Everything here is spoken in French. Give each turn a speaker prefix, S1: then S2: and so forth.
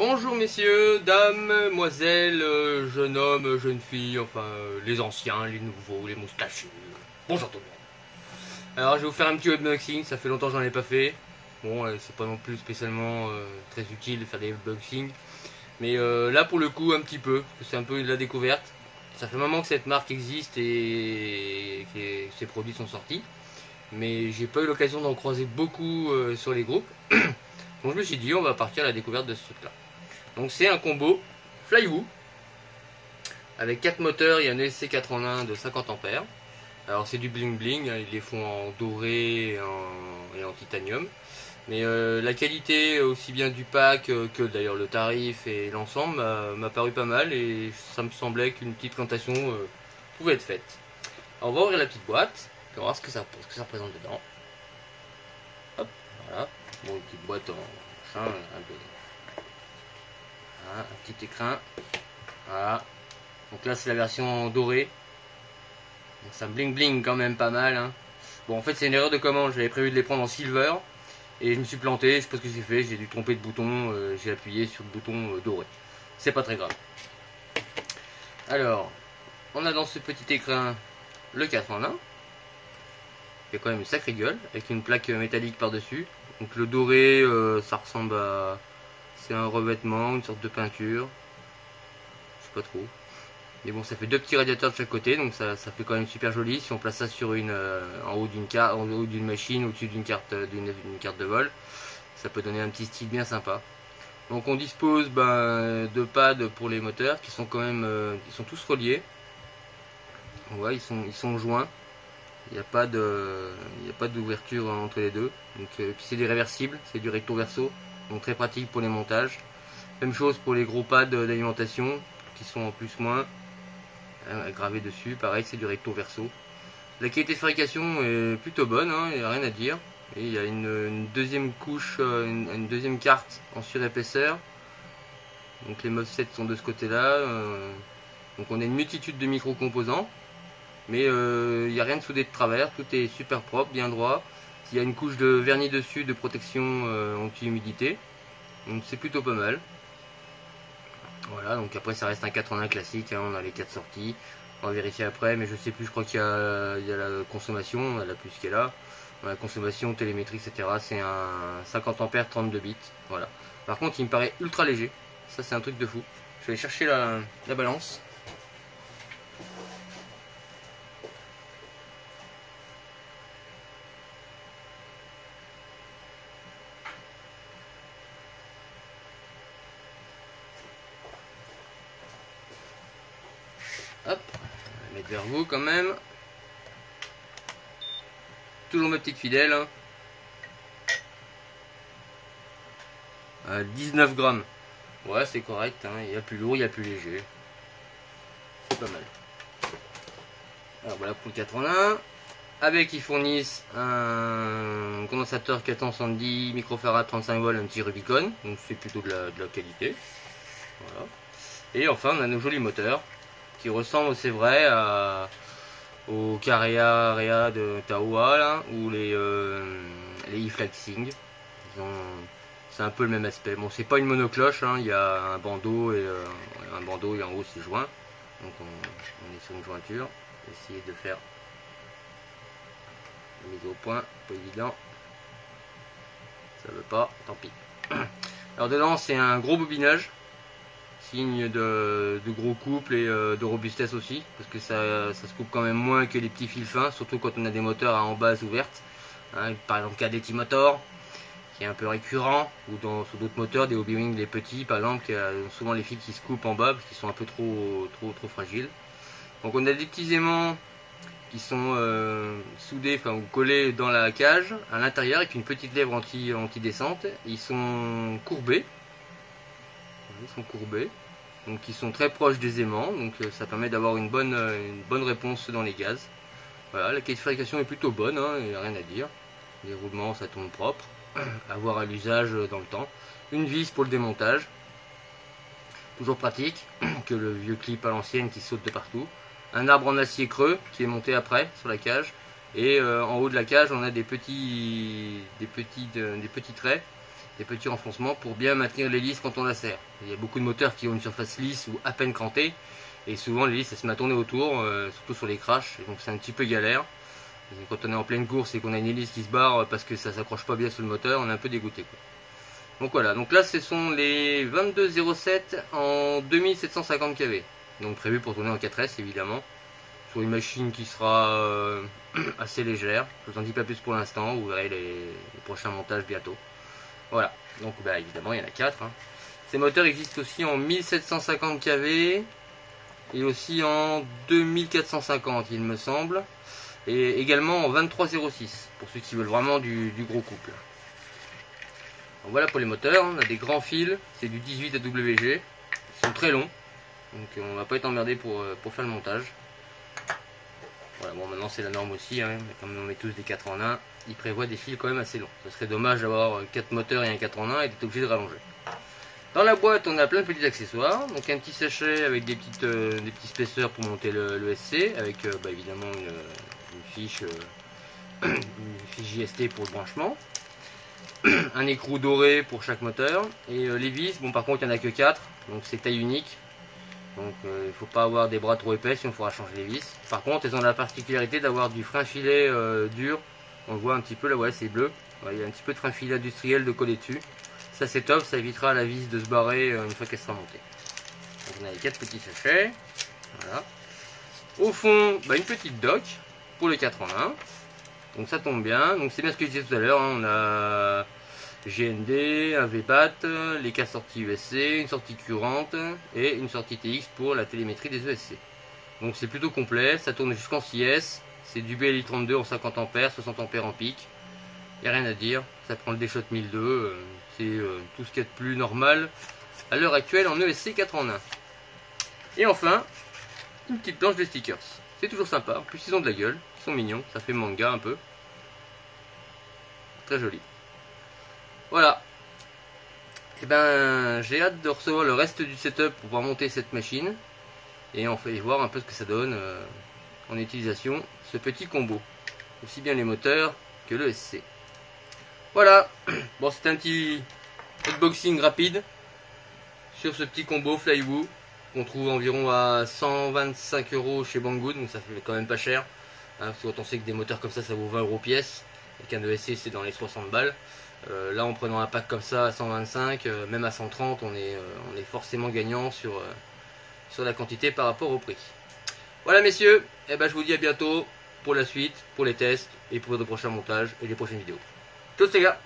S1: Bonjour messieurs, dames, demoiselles, jeunes hommes, jeunes filles, enfin les anciens, les nouveaux, les moustachus. Bonjour tout le monde. Alors je vais vous faire un petit unboxing, ça fait longtemps que j'en ai pas fait. Bon, c'est pas non plus spécialement très utile de faire des unboxings. Mais là pour le coup un petit peu, parce que c'est un peu de la découverte. Ça fait un moment que cette marque existe et que ses produits sont sortis. Mais j'ai pas eu l'occasion d'en croiser beaucoup sur les groupes. Donc je me suis dit on va partir à la découverte de ce truc là. Donc c'est un combo Flywoo avec 4 moteurs et un ESC4 en 1 de 50 ampères. Alors c'est du bling bling, ils les font en doré et en titanium. Mais la qualité aussi bien du pack que d'ailleurs le tarif et l'ensemble m'a paru pas mal et ça me semblait qu'une petite présentation pouvait être faite. Alors on va ouvrir la petite boîte, on va voir ce que ça représente dedans. Hop, voilà, bon, une petite boîte en machin, un petit écrin. Voilà. Donc là c'est la version dorée. Donc ça bling bling quand même pas mal. Hein. Bon en fait c'est une erreur de commande. J'avais prévu de les prendre en silver. Et je me suis planté. Je sais pas ce que j'ai fait. J'ai dû tromper de bouton. J'ai appuyé sur le bouton doré. C'est pas très grave. Alors on a dans ce petit écrin le 4 en 1. Il y a quand même une sacrée gueule. Avec une plaque métallique par dessus. Donc le doré ça ressemble à... C'est un revêtement, une sorte de peinture. Je sais pas trop. Mais bon, ça fait deux petits radiateurs de chaque côté, donc ça fait quand même super joli. Si on place ça sur en haut d'une carte, en haut d'une machine, au-dessus d'une carte de vol, ça peut donner un petit style bien sympa. Donc on dispose de pads pour les moteurs qui sont quand même, ils sont tous reliés. Ouais, ils sont joints. Il n'y a pas d'ouverture entre les deux. Donc puis c'est des réversibles, c'est du recto verso, donc très pratique pour les montages. Même chose pour les gros pads d'alimentation qui sont en plus moins. Gravé dessus, pareil c'est du recto verso. La qualité de fabrication est plutôt bonne, hein, il n'y a rien à dire. Et il y a une deuxième couche, une deuxième carte en surépaisseur. Donc les MOSFET sont de ce côté là. Donc on a une multitude de micro-composants. Mais il n'y a rien de soudé de travers, tout est super propre, bien droit. Il y a une couche de vernis dessus de protection anti-humidité. Donc c'est plutôt pas mal. Voilà, donc après ça reste un 4 en 1 classique, hein, on a les 4 sorties, on va vérifier après, mais je sais plus, je crois qu'il y a la consommation, on a la puce qui est là, la consommation, télémétrie, etc. C'est un 50 ampères 32 bits, voilà. Par contre il me paraît ultra léger, ça c'est un truc de fou. Je vais aller chercher la balance. Hop, on va mettre vers vous quand même. Toujours ma petite fidèle. 19 grammes. Ouais, c'est correct. Hein. Il y a plus lourd, il y a plus léger. C'est pas mal. Alors voilà pour le 4 en 1. Avec, ils fournissent un condensateur 470 microfarad 35 volts, un petit Rubicon. Donc c'est plutôt de la qualité. Voilà. Et enfin, on a nos jolis moteurs qui ressemble, c'est vrai, au Carrera Rea de Tahoe là, ou les e-flaxing. C'est un peu le même aspect. Bon, c'est pas une monocloche, hein, il y a un bandeau et en haut c'est joint. Donc on est sur une jointure. Essayer de faire la mise au point, pas évident. Ça veut pas, tant pis. Alors dedans c'est un gros bobinage. Signe de gros couple et de robustesse aussi, parce que ça se coupe quand même moins que les petits fils fins, surtout quand on a des moteurs à embase ouverte, hein, par exemple KDT Motor, qui est un peu récurrent, ou sur d'autres moteurs, des Hobbywing, des petits par exemple, qui a souvent les fils qui se coupent en bas, parce qu'ils sont un peu trop fragiles. Donc on a des petits aimants qui sont soudés, enfin ou collés dans la cage, à l'intérieur, avec une petite lèvre anti-descente, ils sont courbés. Donc ils sont très proches des aimants, donc ça permet d'avoir une bonne réponse dans les gaz. Voilà, la qualité de fabrication est plutôt bonne, hein, il n'y a rien à dire. Les roulements ça tourne propre, à voir à l'usage dans le temps. Une vis pour le démontage, toujours pratique, que le vieux clip à l'ancienne qui saute de partout. Un arbre en acier creux qui est monté après sur la cage. Et en haut de la cage on a des petits traits des petits renfoncements pour bien maintenir l'hélice quand on la serre. Il y a beaucoup de moteurs qui ont une surface lisse ou à peine crantée, et souvent l'hélice elle se met à tourner autour, surtout sur les crashs, et donc c'est un petit peu galère. Et quand on est en pleine course et qu'on a une hélice qui se barre parce que ça s'accroche pas bien sur le moteur, on est un peu dégoûté, quoi. Donc voilà, donc là ce sont les 2207 en 2750 kV, donc prévu pour tourner en 4S évidemment, sur une machine qui sera assez légère. Je vous en dis pas plus pour l'instant, vous verrez les prochains montages bientôt. Voilà, donc bah, évidemment il y en a 4. Hein. Ces moteurs existent aussi en 1750 kV et aussi en 2450 il me semble, et également en 2306 pour ceux qui veulent vraiment du gros couple. Donc voilà pour les moteurs, on a des grands fils, c'est du 18 AWG, ils sont très longs, donc on va pas être emmerdé pour faire le montage. Voilà, bon maintenant c'est la norme aussi, hein, mais comme on met tous des 4 en 1, ils prévoient des fils quand même assez longs. Ce serait dommage d'avoir 4 moteurs et un 4 en 1 et d'être obligé de rallonger. Dans la boîte on a plein de petits accessoires, donc un petit sachet avec des petits spacers pour monter le SC, avec bah, évidemment une fiche JST pour le branchement. Un écrou doré pour chaque moteur, et les vis, bon par contre il n'y en a que 4, donc c'est taille unique, donc il ne faut pas avoir des bras trop épais si on fera changer les vis. Par contre elles ont la particularité d'avoir du frein filet dur, on le voit un petit peu là, ouais c'est bleu, il y a un petit peu de frein filet industriel de coller dessus, ça c'est top, ça évitera à la vis de se barrer une fois qu'elle sera montée. Donc on a les 4 petits sachets, voilà. Au fond, bah, une petite dock pour le 4 en 1. Donc ça tombe bien, donc c'est bien ce que je disais tout à l'heure, hein. On a GND, un VBAT, les 4 sorties USC, une sortie courante et une sortie TX pour la télémétrie des ESC. Donc c'est plutôt complet, ça tourne jusqu'en 6S, c'est du BLI32 en 50 A, 60 A en pic, il n'y a rien à dire, ça prend le D-Shot 1002, c'est tout ce qu'il y a de plus normal à l'heure actuelle en ESC 4 en 1. Et enfin, une petite planche de stickers. C'est toujours sympa, en plus ils ont de la gueule, ils sont mignons, ça fait manga un peu. Très joli. Voilà. Et ben j'ai hâte de recevoir le reste du setup pour pouvoir monter cette machine. Et on fait voir un peu ce que ça donne en utilisation, ce petit combo. Aussi bien les moteurs que le SC. Voilà. Bon, c'était un petit unboxing rapide sur ce petit combo Flywoo. On trouve environ à 125 € chez Banggood, donc ça fait quand même pas cher. Hein, parce que quand on sait que des moteurs comme ça vaut 20 € pièce, et qu'un ESC c'est dans les 60 balles. Là en prenant un pack comme ça à 125, même à 130, on est forcément gagnant sur la quantité par rapport au prix. Voilà messieurs, et ben, je vous dis à bientôt pour la suite, pour les tests, et pour de prochains montages et les prochaines vidéos. Tchuss les gars!